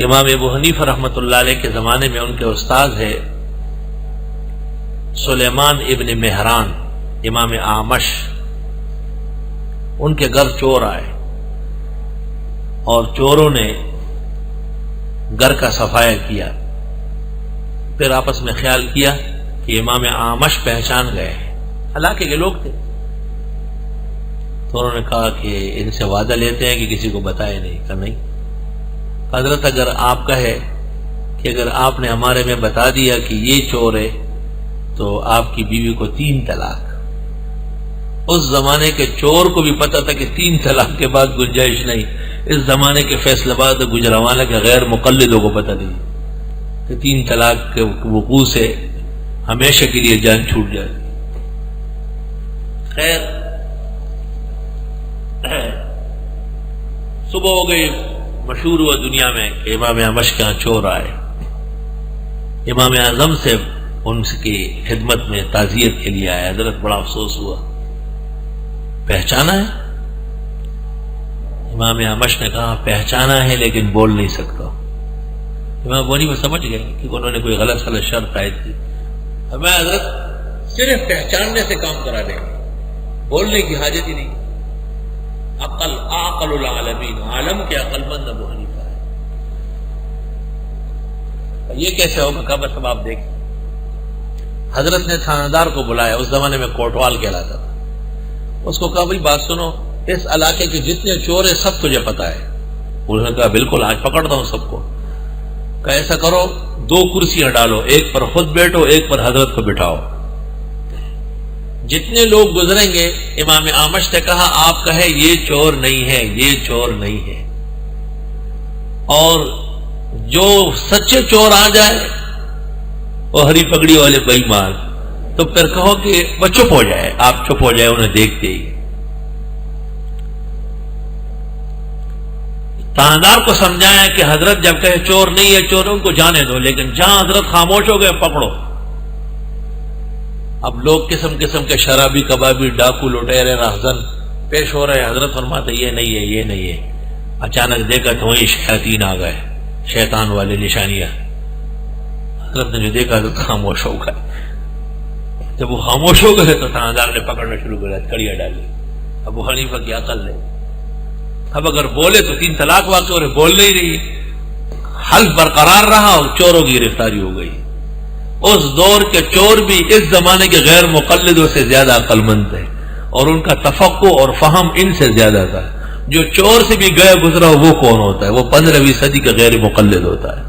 امام ابو حنیفہ رحمۃ اللہ علیہ کے زمانے میں ان کے استاد ہے سلیمان ابن مہران امام اعمش. ان کے گھر چور آئے اور چوروں نے گھر کا صفایا کیا. پھر آپس میں خیال کیا کہ امام اعمش پہچان گئے ہیں، علاقے کے لوگ تھے، تو انہوں نے کہا کہ ان سے وعدہ لیتے ہیں کہ کسی کو بتائے نہیں. کہا نہیں حضرت، اگر آپ کہے کہ اگر آپ نے ہمارے میں بتا دیا کہ یہ چور ہے تو آپ کی بیوی کو 3 طلاق. اس زمانے کے چور کو بھی پتا تھا کہ 3 طلاق کے بعد گنجائش نہیں. اس زمانے کے فیصلہ باد گجرانوالہ کے غیر مقلدوں کو پتہ نہیں کہ 3 طلاق کے وقوع سے ہمیشہ کے لیے جان چھوٹ جائے. خیر صبح ہو گئی، مشہور ہوا دنیا میں کہ امام اعمش کے یہاں چور آئے. امام اعظم سے ان کی خدمت میں تعزیت کے لیے آئے. حضرت بڑا افسوس ہوا، پہچانا ہے؟ امام اعمش نے کہا پہچانا ہے لیکن بول نہیں سکتا. امام بونی میں سمجھ گئے کہ انہوں نے کوئی غلط شرط عائد کی. ہمیں حضرت صرف پہچاننے سے کام کرا دیں گے، بولنے کی حاجت ہی نہیں. عقل العالمین، عالم کے عقل مند ابو حنیفہ ہے. یہ کیسے ہوگا؟ کہا بس اب آپ دیکھیں. حضرت نے تھانہ دار کو بلایا، اس زمانے میں کوٹوال کہلاتا تھا. اس کو کہا بھائی بات سنو، اس علاقے کے جتنے چور ہیں سب تجھے پتا ہے؟ انہوں نے کہا بالکل، آج پکڑتا ہوں سب کو. کہا ایسا کرو 2 کرسیاں ڈالو، ایک پر خود بیٹھو، ایک پر حضرت کو بٹھاؤ. جتنے لوگ گزریں گے، امام اعمش نے کہا آپ کہے یہ چور نہیں ہے، یہ چور نہیں ہے. اور جو سچے چور آ جائے وہ ہری پگڑی والے بے ایمان، تو پھر کہو کہ وہ چپ ہو جائے، آپ چپ ہو جائے انہیں دیکھتے ہی. تاندار کو سمجھایا کہ حضرت جب کہے چور نہیں ہے، چوروں کو جانے دو، لیکن جہاں حضرت خاموش ہو گئے پکڑو. اب لوگ قسم قسم کے شرابی، کبابی، ڈاکو، لٹیرے، راہزن پیش ہو رہے. حضرت فرماتے یہ نہیں ہے، یہ نہیں ہے. اچانک دیکھا تو وہیں شیاطین آ گئے، شیطان والے نشانیاں. حضرت نے جو دیکھا تو خاموش ہو گئے. جب وہ خاموش ہو گئے تو تھانہ نے پکڑنا شروع کر دیا، کڑیاں ڈالی. ابو حنیفہ کی عقل نے اب اگر بولے تو 3 طلاق واقع ہو رہے، بول نہیں رہی. حلف برقرار رہا اور چوروں کی گرفتاری ہو گئی. اس دور کے چور بھی اس زمانے کے غیر مقلدوں سے زیادہ عقل مند تھے، اور ان کا تفقع اور فہم ان سے زیادہ تھا. جو چور سے بھی گیا گزرا وہ کون ہوتا ہے؟ وہ 15ویں صدی کا غیر مقلد ہوتا ہے.